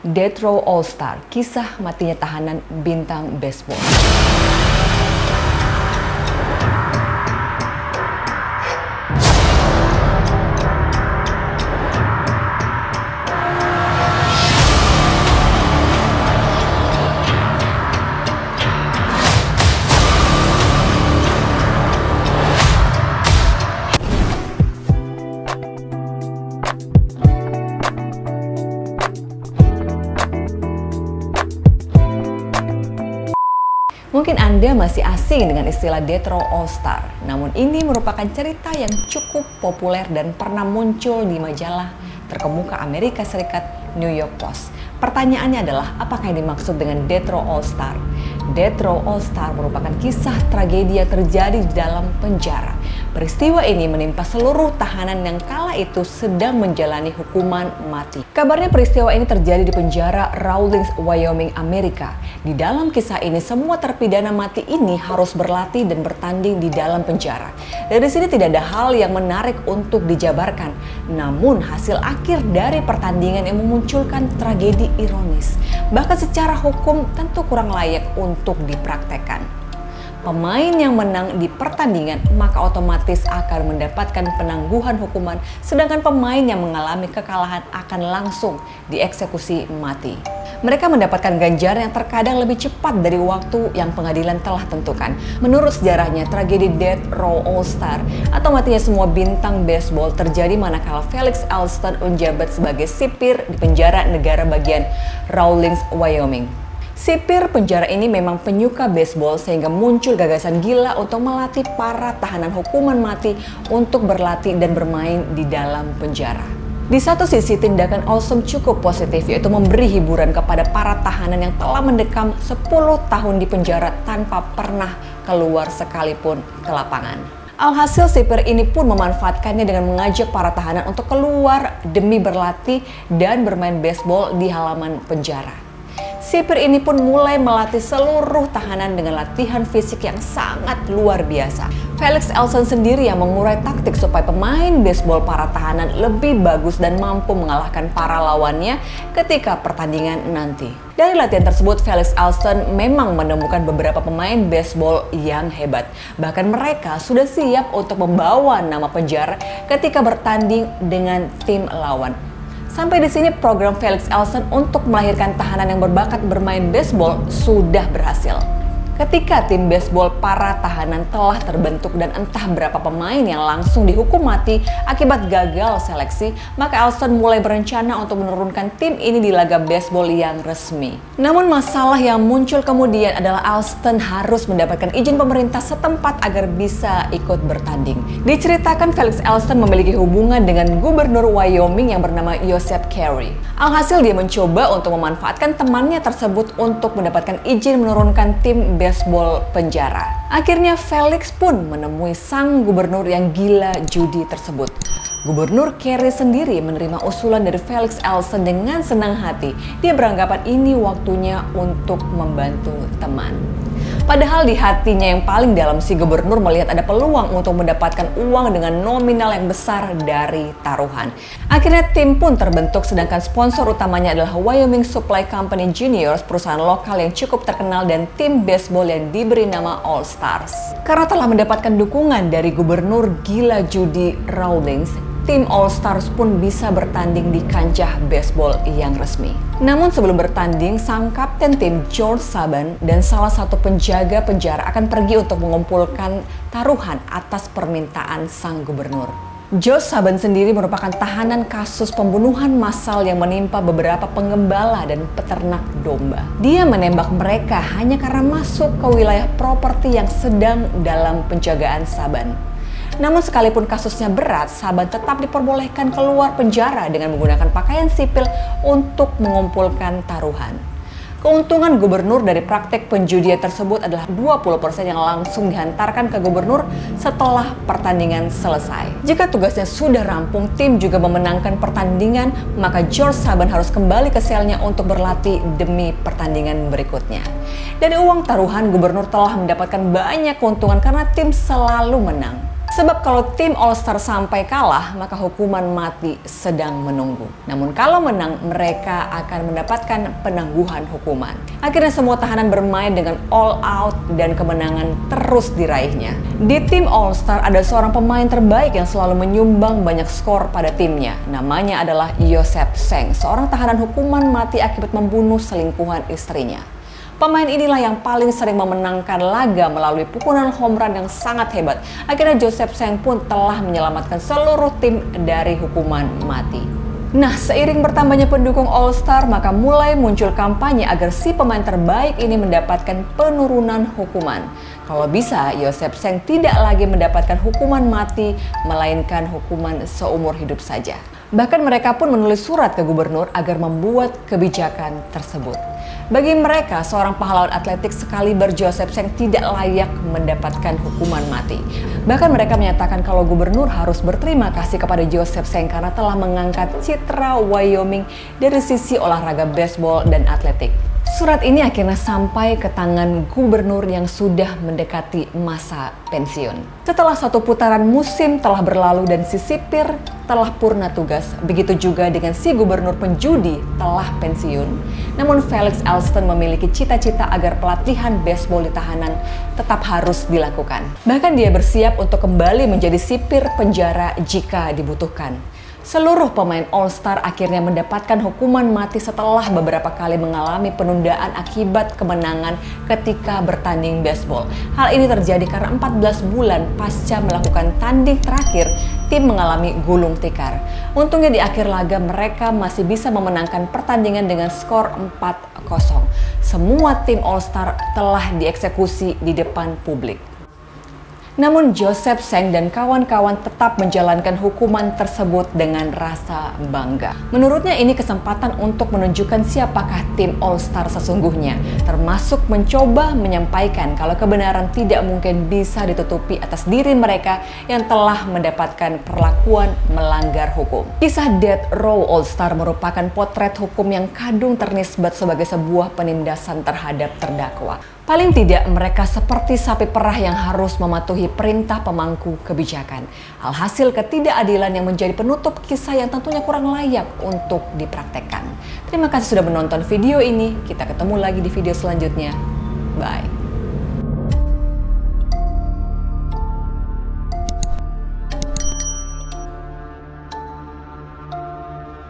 Death Row All-Star, kisah matinya tahanan bintang baseball. Mungkin Anda masih asing dengan istilah Death Row All-Star, namun ini merupakan cerita yang cukup populer dan pernah muncul di majalah terkemuka Amerika Serikat, New York Post. Pertanyaannya adalah, apakah yang dimaksud dengan Death Row All-Star? Death Row All-Star merupakan kisah tragedi yang terjadi di dalam penjara. Peristiwa ini menimpa seluruh tahanan yang kala itu sedang menjalani hukuman mati. Kabarnya peristiwa ini terjadi di penjara Rawlins, Wyoming, Amerika. Di dalam kisah ini, semua terpidana mati ini harus berlatih dan bertanding di dalam penjara. Dari sini tidak ada hal yang menarik untuk dijabarkan. Namun hasil akhir dari pertandingan yang memunculkan tragedi ironis. Bahkan secara hukum tentu kurang layak untuk dipraktekkan. Pemain yang menang di pertandingan maka otomatis akan mendapatkan penangguhan hukuman, sedangkan pemain yang mengalami kekalahan akan langsung dieksekusi mati. Mereka mendapatkan ganjaran yang terkadang lebih cepat dari waktu yang pengadilan telah tentukan. Menurut sejarahnya, tragedi Death Row All-Star atau matinya semua bintang baseball terjadi manakala Felix Alston menjabat sebagai sipir di penjara negara bagian Rawlins, Wyoming. Sipir penjara ini memang penyuka baseball sehingga muncul gagasan gila untuk melatih para tahanan hukuman mati untuk berlatih dan bermain di dalam penjara. Di satu sisi, tindakan Alston cukup positif, yaitu memberi hiburan kepada para tahanan yang telah mendekam 10 tahun di penjara tanpa pernah keluar sekalipun ke lapangan. Alhasil, sipir ini pun memanfaatkannya dengan mengajak para tahanan untuk keluar demi berlatih dan bermain baseball di halaman penjara. Sipir ini pun mulai melatih seluruh tahanan dengan latihan fisik yang sangat luar biasa. Felix Alston sendiri yang mengurai taktik supaya pemain baseball para tahanan lebih bagus dan mampu mengalahkan para lawannya ketika pertandingan nanti. Dari latihan tersebut, Felix Alston memang menemukan beberapa pemain baseball yang hebat. Bahkan mereka sudah siap untuk membawa nama penjara ketika bertanding dengan tim lawan. Sampai di sini program Felix Alston untuk melahirkan tahanan yang berbakat bermain baseball sudah berhasil. Ketika tim baseball para tahanan telah terbentuk dan entah berapa pemain yang langsung dihukum mati akibat gagal seleksi, maka Alston mulai berencana untuk menurunkan tim ini di laga baseball yang resmi. Namun masalah yang muncul kemudian adalah Alston harus mendapatkan izin pemerintah setempat agar bisa ikut bertanding. Diceritakan Felix Alston memiliki hubungan dengan gubernur Wyoming yang bernama Joseph Carey. Alhasil dia mencoba untuk memanfaatkan temannya tersebut untuk mendapatkan izin menurunkan tim baseball penjara. Akhirnya Felix pun menemui sang gubernur yang gila judi tersebut. Gubernur Carey sendiri menerima usulan dari Felix Alston dengan senang hati. Dia beranggapan ini waktunya untuk membantu teman. Padahal di hatinya yang paling dalam, si gubernur melihat ada peluang untuk mendapatkan uang dengan nominal yang besar dari taruhan. Akhirnya tim pun terbentuk, sedangkan sponsor utamanya adalah Wyoming Supply Company Juniors, perusahaan lokal yang cukup terkenal, dan tim baseball yang diberi nama All Stars. Karena telah mendapatkan dukungan dari gubernur gila judi Rawlins, tim All Stars pun bisa bertanding di kancah baseball yang resmi. Namun sebelum bertanding, sang kapten tim George Saban dan salah satu penjaga penjara akan pergi untuk mengumpulkan taruhan atas permintaan sang gubernur. George Saban sendiri merupakan tahanan kasus pembunuhan massal yang menimpa beberapa penggembala dan peternak domba. Dia menembak mereka hanya karena masuk ke wilayah properti yang sedang dalam penjagaan Saban. Namun sekalipun kasusnya berat, Saban tetap diperbolehkan keluar penjara dengan menggunakan pakaian sipil untuk mengumpulkan taruhan. Keuntungan gubernur dari praktek penjudian tersebut adalah 20% yang langsung dihantarkan ke gubernur setelah pertandingan selesai. Jika tugasnya sudah rampung, tim juga memenangkan pertandingan, maka George Saban harus kembali ke selnya untuk berlatih demi pertandingan berikutnya. Dari uang taruhan, gubernur telah mendapatkan banyak keuntungan karena tim selalu menang. Sebab kalau tim All Star sampai kalah, maka hukuman mati sedang menunggu. Namun kalau menang, mereka akan mendapatkan penangguhan hukuman. Akhirnya semua tahanan bermain dengan all out dan kemenangan terus diraihnya. Di tim All Star ada seorang pemain terbaik yang selalu menyumbang banyak skor pada timnya. Namanya adalah Joseph Seng, seorang tahanan hukuman mati akibat membunuh selingkuhan istrinya. Pemain inilah yang paling sering memenangkan laga melalui pukulan home run yang sangat hebat. Akhirnya Joseph Seng pun telah menyelamatkan seluruh tim dari hukuman mati. Nah, seiring bertambahnya pendukung All Star, maka mulai muncul kampanye agar si pemain terbaik ini mendapatkan penurunan hukuman. Kalau bisa, Joseph Seng tidak lagi mendapatkan hukuman mati, melainkan hukuman seumur hidup saja. Bahkan mereka pun menulis surat ke gubernur agar membuat kebijakan tersebut. Bagi mereka, seorang pahlawan atletik sekaliber Joseph Seng tidak layak mendapatkan hukuman mati. Bahkan mereka menyatakan kalau gubernur harus berterima kasih kepada Joseph Seng karena telah mengangkat citra Wyoming dari sisi olahraga baseball dan atletik. Surat ini akhirnya sampai ke tangan gubernur yang sudah mendekati masa pensiun. Setelah satu putaran musim telah berlalu dan si sipir telah purna tugas, begitu juga dengan si gubernur penjudi telah pensiun. Namun Felix Alston memiliki cita-cita agar pelatihan baseball di tahanan tetap harus dilakukan. Bahkan dia bersiap untuk kembali menjadi sipir penjara jika dibutuhkan. Seluruh pemain All Star akhirnya mendapatkan hukuman mati setelah beberapa kali mengalami penundaan akibat kemenangan ketika bertanding baseball. Hal ini terjadi karena 14 bulan pasca melakukan tanding terakhir, tim mengalami gulung tikar. Untungnya di akhir laga mereka masih bisa memenangkan pertandingan dengan skor 4-0. Semua tim All Star telah dieksekusi di depan publik. Namun Joseph Seng dan kawan-kawan tetap menjalankan hukuman tersebut dengan rasa bangga. Menurutnya ini kesempatan untuk menunjukkan siapakah tim All Star sesungguhnya, termasuk mencoba menyampaikan kalau kebenaran tidak mungkin bisa ditutupi atas diri mereka yang telah mendapatkan perlakuan melanggar hukum. Kisah Death Row All Star merupakan potret hukum yang kadung ternisbat sebagai sebuah penindasan terhadap terdakwa. Paling tidak mereka seperti sapi perah yang harus mematuhi perintah pemangku kebijakan. Alhasil ketidakadilan yang menjadi penutup kisah yang tentunya kurang layak untuk dipraktekkan. Terima kasih sudah menonton video ini. Kita ketemu lagi di video selanjutnya. Bye.